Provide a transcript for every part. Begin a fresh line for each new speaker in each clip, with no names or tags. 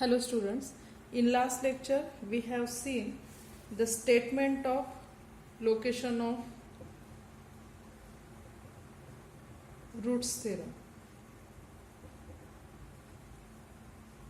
Hello students, in last lecture we have seen the statement of location of roots theorem.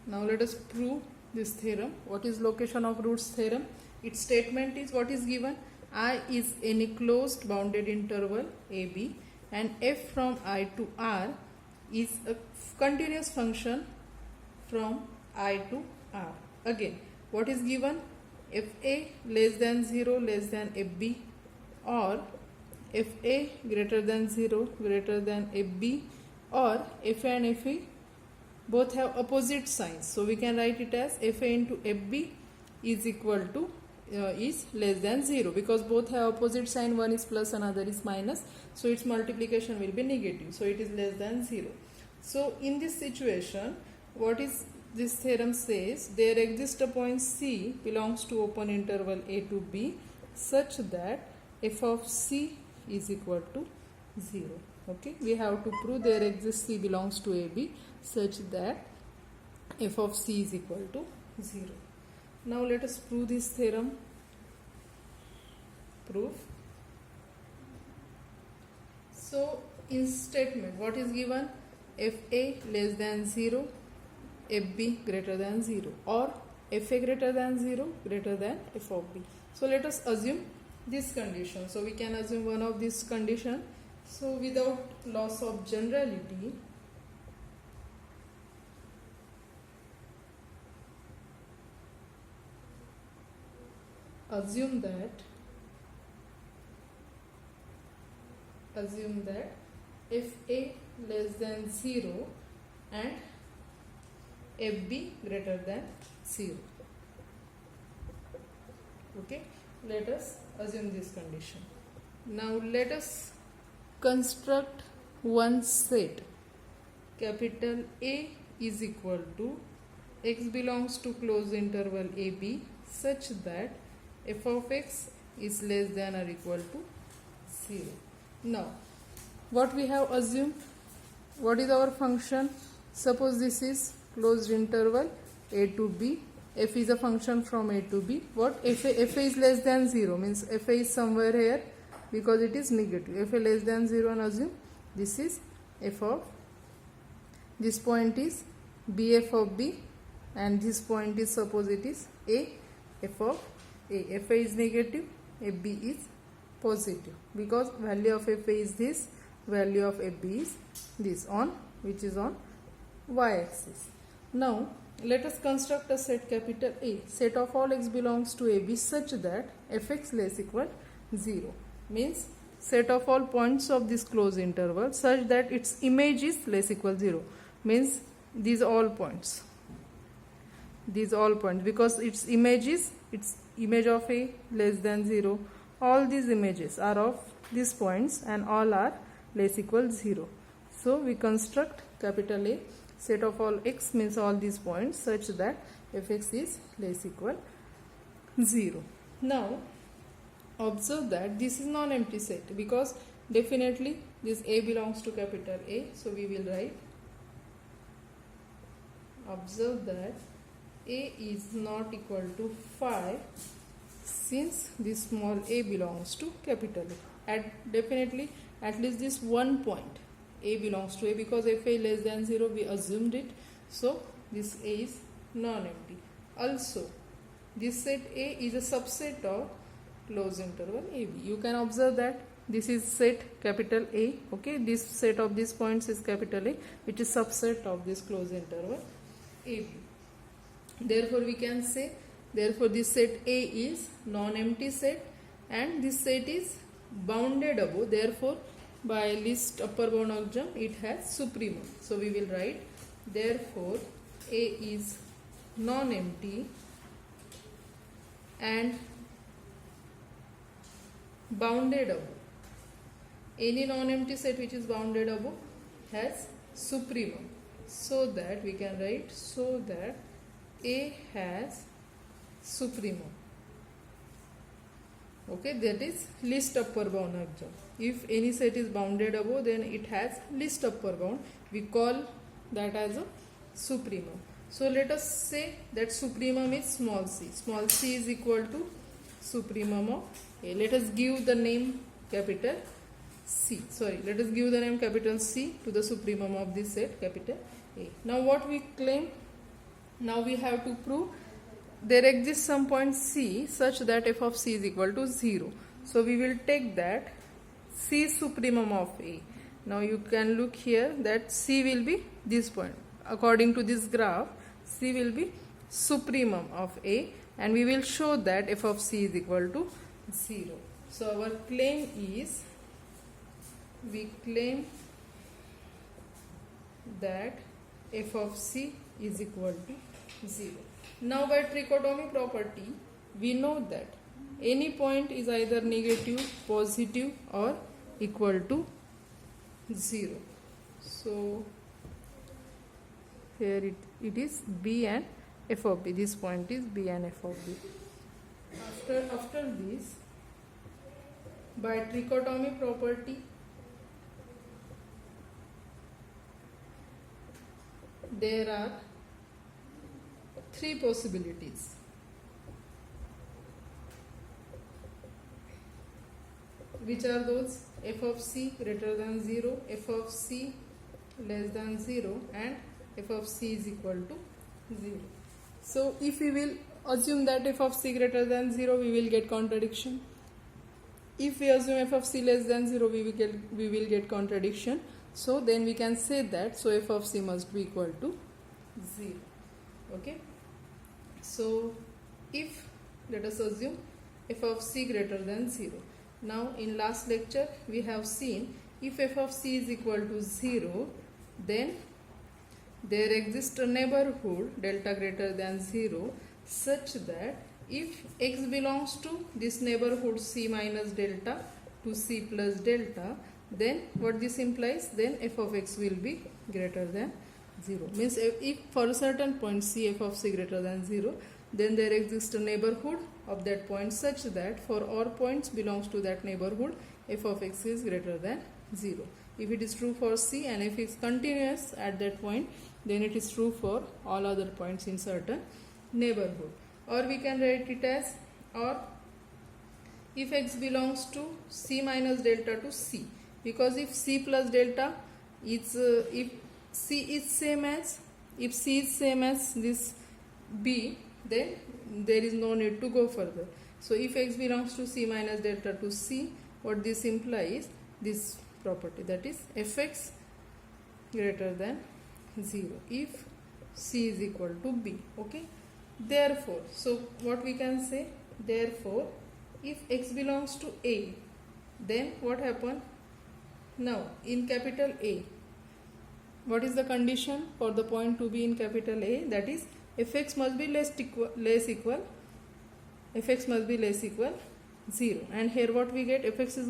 Now let us prove this theorem. What is location of roots theorem? Its statement is what is given: I is any closed bounded interval AB and f from I to R is a continuous function from I to R. Again, what is given? Fa less than 0 less than Fb, or Fa greater than 0 greater than Fb, or Fa and Fe both have opposite signs. So we can write it as Fa into Fb is equal to is less than 0, because both have opposite sign, one is plus another is minus, so its multiplication will be negative, so it is less than 0. So in this situation, what is this theorem says? There exists a point C belongs to open interval a to b such that f of C is equal to 0. Okay, we have to prove there exists C belongs to AB such that f of C is equal to 0. Now let us prove this theorem. Proof. So in statement, what is given? Fa less than 0, Fb greater than 0, or Fa greater than 0 greater than f of b. So let us assume this condition. So we can assume one of this condition. So without loss of generality, assume that Fa less than 0 and Fb greater than 0. Okay, let us assume this condition. Now let us construct one set. Capital A is equal to x belongs to closed interval AB such that f of x is less than or equal to 0. Now what we have assumed? What is our function? Suppose this is closed interval a to b. F is a function from a to b. What? Fa is less than 0 means Fa is somewhere here because it is negative. Fa less than 0, and assume this is f of, this point is bf of b, and this point is, suppose it is a, f of a. Fa is negative, Fb is positive, because value of Fa is this, value of Fb is this, on which is on y-axis. Now let us construct a set capital A. Set of all x belongs to AB such that fx less equal 0, means set of all points of this closed interval such that its image is less equal 0, means these all points, because its image of A less than 0. All these images are of these points and all are less equal 0. So we construct capital A, set of all x means all these points such that fx is less equal 0. Now observe that this is non-empty set, because definitely this A belongs to capital A, so we will write, observe that A is not equal to 5 since this small a belongs to capital A. Definitely at least this one point A belongs to A, because Fa less than 0 we assumed it, so this A is non-empty. Also this set A is a subset of closed interval AB. You can observe that this is set capital A. Okay, this set of these points is capital A, which is subset of this closed interval AB. Therefore we can say, therefore this set A is non-empty set and this set is bounded above, therefore by least upper bound axiom it has supremum. So we will write, therefore A is non-empty and bounded above. Any non-empty set which is bounded above has supremum, so that we can write, so that A has supremum. Okay, that is least upper bound axiom. If any set is bounded above, then it has least upper bound. We call that as a supremum. So let us say that supremum is small c. Small c is equal to supremum of A. Let us give the name capital C. Sorry, let us give the name capital C to the supremum of this set capital A. Now what we claim? Now we have to prove there exists some point C such that f of C is equal to 0. So we will take that C is supremum of A. Now you can look here that C will be this point. According to this graph, C will be supremum of A, and we will show that f of C is equal to 0. So our claim is, we claim that f of C is equal to 0. Now by trichotomy property, we know that any point is either negative, positive or equal to 0. So here it is B and f of B. This point is B and f of B. After this, by trichotomy property, there are three possibilities. Which are those? F of C greater than 0, f of C less than 0, and f of C is equal to 0. So if we will assume that f of C greater than 0, we will get contradiction. If we assume f of C less than 0, we will get contradiction. So then we can say that so f of C must be equal to 0. Okay. So if, let us assume f of C greater than 0. Now in last lecture we have seen if f of C is equal to 0, then there exists a neighborhood delta greater than 0 such that if x belongs to this neighborhood C minus delta to C plus delta, then what this implies? Then f of x will be greater than 0. Means if for a certain point C f of C greater than 0, then there exists a neighborhood of that point such that for all points belongs to that neighborhood, f of x is greater than 0. If it is true for C and if it is continuous at that point, then it is true for all other points in certain neighborhood. Or we can write it as, or if x belongs to C minus delta to C, because if C plus delta is if C is same as this B, then there is no need to go further. So if x belongs to C minus delta to C, what this implies? This property, that is fx greater than 0 if C is equal to B. Okay. Therefore, so what we can say? Therefore, if x belongs to A, then what happen? Now in capital A, what is the condition for the point to be in capital A? That is fx must be less equal fx must be less equal 0, and here what we get? Fx is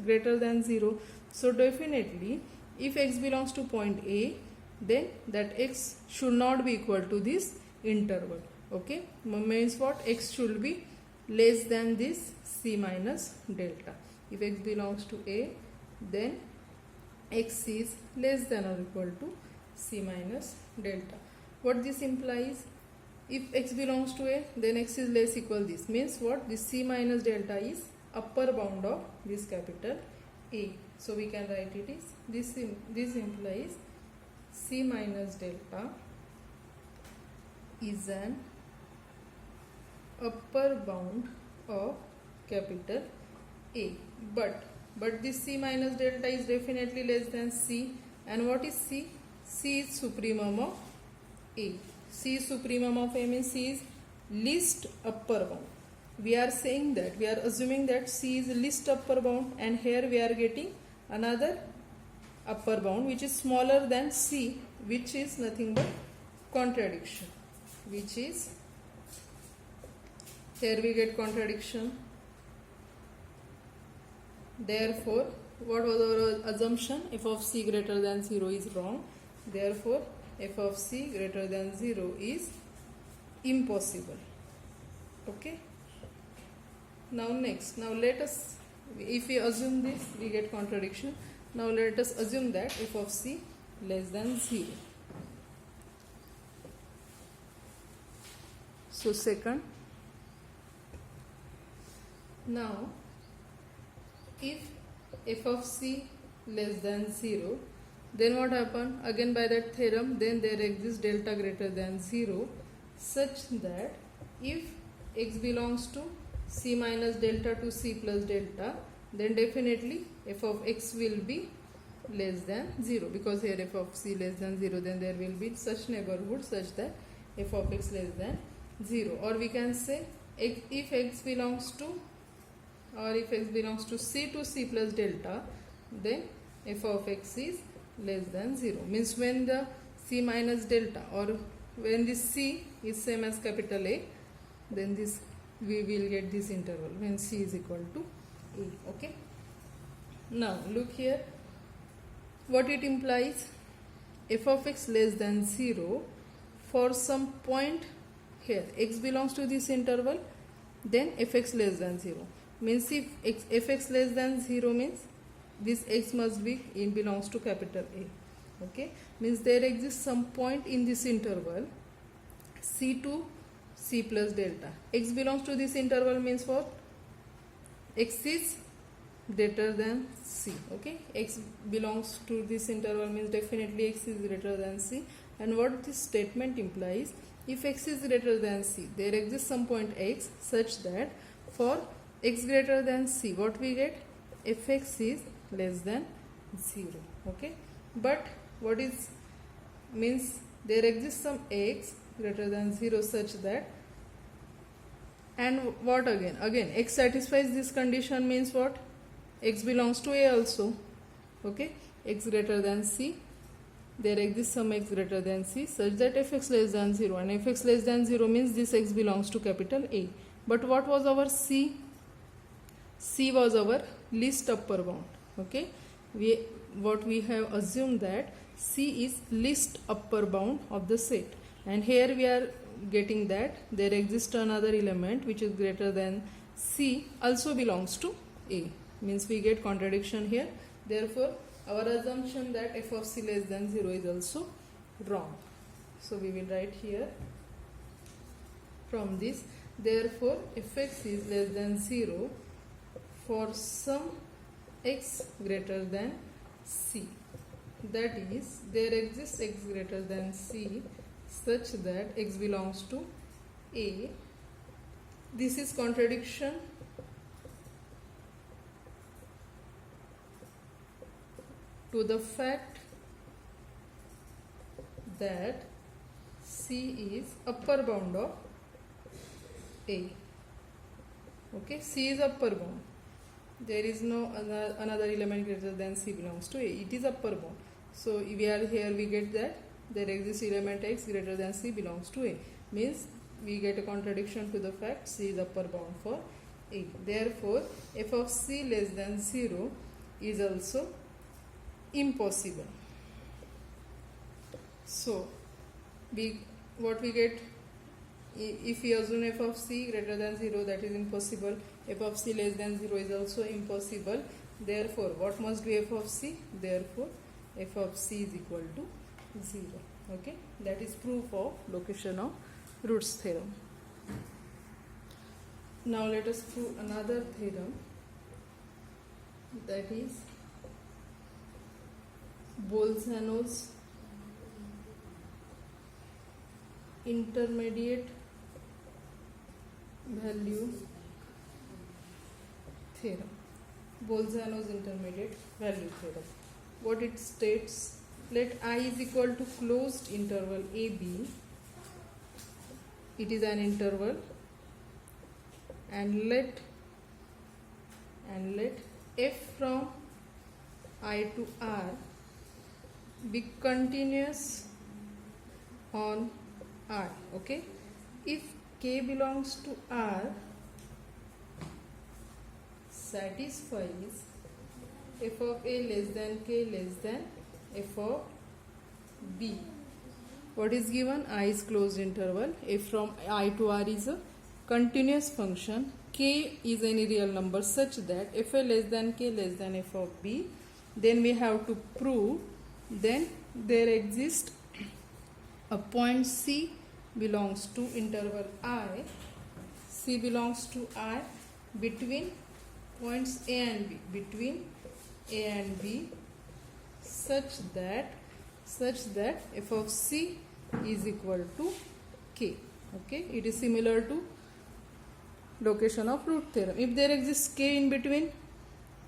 greater than 0. So definitely if x belongs to point A, then that x should not be equal to this interval. Okay, means what? X should be less than this C minus delta. If x belongs to A, then x is less than or equal to C minus delta. What this implies? If x belongs to A, then x is less equal this. Means what? This C minus delta is upper bound of this capital A. So we can write it is, this implies C minus delta is an upper bound of capital A. But this C minus delta is definitely less than C. And what is C? C is supremum of A. C is supremum of A means C is least upper bound. We are saying that, we are assuming that C is least upper bound, and here we are getting another upper bound which is smaller than C, which is nothing but contradiction. Which is, here we get contradiction. Therefore, what was our assumption? F of C greater than 0 is wrong. Therefore, f of C greater than 0 is impossible. Okay. Now next, now let us, if we assume this, we get contradiction. Now let us assume that f of C less than 0. So second, now if f of c less than 0, then what happen? Again by that theorem, then there exists delta greater than 0 such that if x belongs to c minus delta to c plus delta, then definitely f of x will be less than 0, because here f of c less than 0, then there will be such neighborhood such that f of x less than 0. Or we can say if x belongs to c to c plus delta, then f of x is less than 0. Means when the c minus delta, or when this c is same as capital A, then this we will get this interval when c is equal to A. Okay. Now look here, what it implies: f of x less than 0 for some point here x belongs to this interval, then fx less than 0. Means if fx less than 0 means this x must be belongs to capital A. Okay, means there exists some point in this interval c to c plus delta. X belongs to this interval means what? X is greater than c. Okay, x belongs to this interval means definitely x is greater than c. And what this statement implies: if x is greater than c, there exists some point x such that for x greater than c, what we get? Fx is less than 0. Okay, but what is means there exists some x greater than 0 such that, and what again x satisfies this condition means what? X belongs to A also. Okay, x greater than c, there exists some x greater than c such that fx less than 0, and fx less than 0 means this x belongs to capital A. But what was our c? C was our least upper bound. Okay, what we have assumed that c is least upper bound of the set, and here we are getting that there exists another element which is greater than c also belongs to A. Means we get contradiction here. Therefore our assumption that f of c less than 0 is also wrong. So we will write here from this, therefore fx is less than 0 for some x greater than c. That is, there exists x greater than c such that x belongs to A. This is contradiction to the fact that c is upper bound of A. Okay, c is upper bound. There is no another element greater than c belongs to A. It is upper bound. So we are here, we get that there exists element x greater than c belongs to A. Means we get a contradiction to the fact c is upper bound for A. Therefore f of c less than 0 is also impossible. So what we get, if we assume f of c greater than 0, that is impossible. F of c less than 0 is also impossible. Therefore what must be f of c? Therefore f of c is equal to 0. Okay, that is proof of location of roots theorem. Now let us prove another theorem, that is Bolzano's intermediate value theorem. Bolzano's intermediate value theorem. What it states: let I is equal to closed interval AB. It is an interval, and let f from I to R be continuous on I. Okay, if K belongs to R satisfies f of A less than K less than f of B. What is given? I is closed interval, f from I to R is a continuous function, K is any real number such that f A less than K less than f of B. Then we have to prove, then there exists a point C belongs to interval I, C belongs to I between points A and B, between A and B, such that f of C is equal to K. Okay, it is similar to location of root theorem. If there exists K in between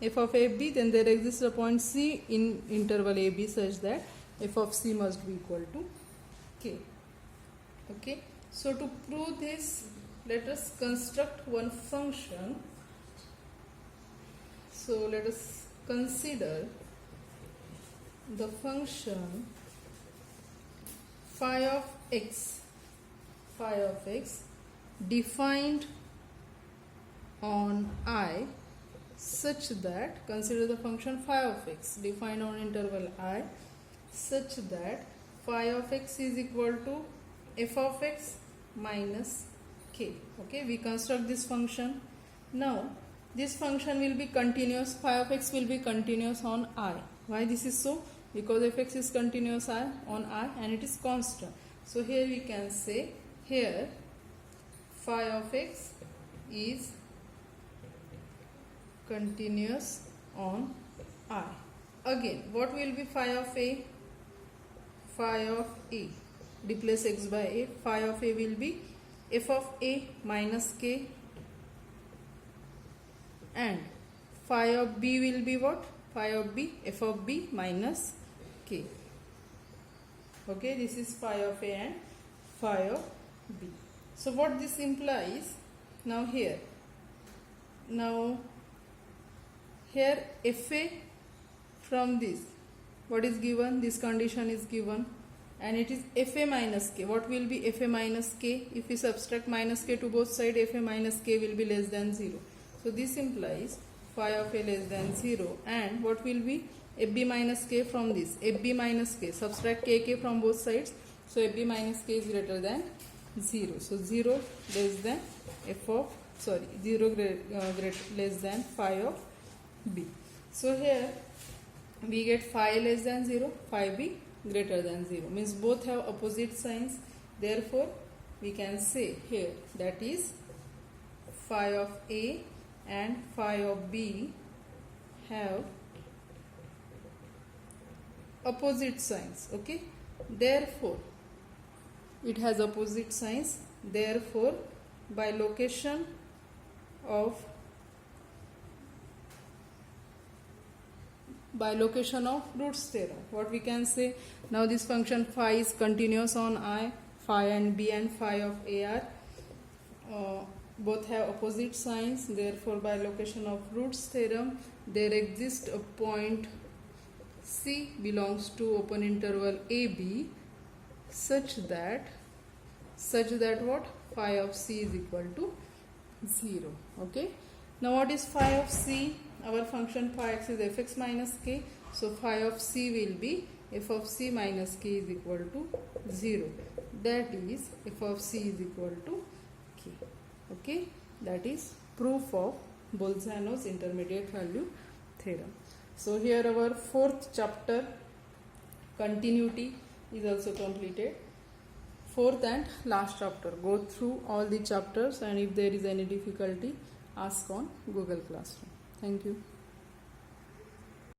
f of AB, then there exists a point C in interval AB such that f of C must be equal to K. Okay, so to prove this, let us construct one function. So let us consider the function phi of x defined on I such that, consider the function phi of x defined on interval I such that phi of x is equal to f of x minus k. Okay, we construct this function. Now this function will be continuous, phi of x will be continuous on I. Why this is so? Because fx is continuous on I and it is constant. So here we can say, here phi of x is continuous on I. Again, what will be phi of a? Phi of a, replace x by a, phi of a will be f of a minus k, and phi of b will be what? Phi of b, f of b minus k. Okay, this is phi of a and phi of b. So what this implies, now here fa from this, what is given? This condition is given and it is fa minus k. What will be fa minus k? If we subtract minus k to both sides, fa minus k will be less than 0. So this implies phi of a less than 0, and what will be fb minus k from this? fb minus k, subtract kk from both sides, so fb minus k is greater than 0. So 0 less than less than phi of b. So here we get phi less than 0, phi b greater than 0, means both have opposite signs. Therefore we can say here that is phi of a and phi of b have opposite signs. Okay, therefore it has opposite signs. Therefore by location of Root's theorem, what we can say, now this function phi is continuous on I, phi and b and phi of a are both have opposite signs. Therefore by location of Root's theorem, there exists a point C belongs to open interval AB such that what? Phi of C is equal to 0. Okay, now what is phi of C? Our function phi x is fx minus k, so phi of C will be f of c minus k is equal to 0. That is f of c is equal to k. Okay, that is proof of Bolzano's intermediate value theorem. So here our fourth chapter, continuity, is also completed. Fourth and last chapter. Go through all the chapters, and if there is any difficulty, ask on Google Classroom. Thank you.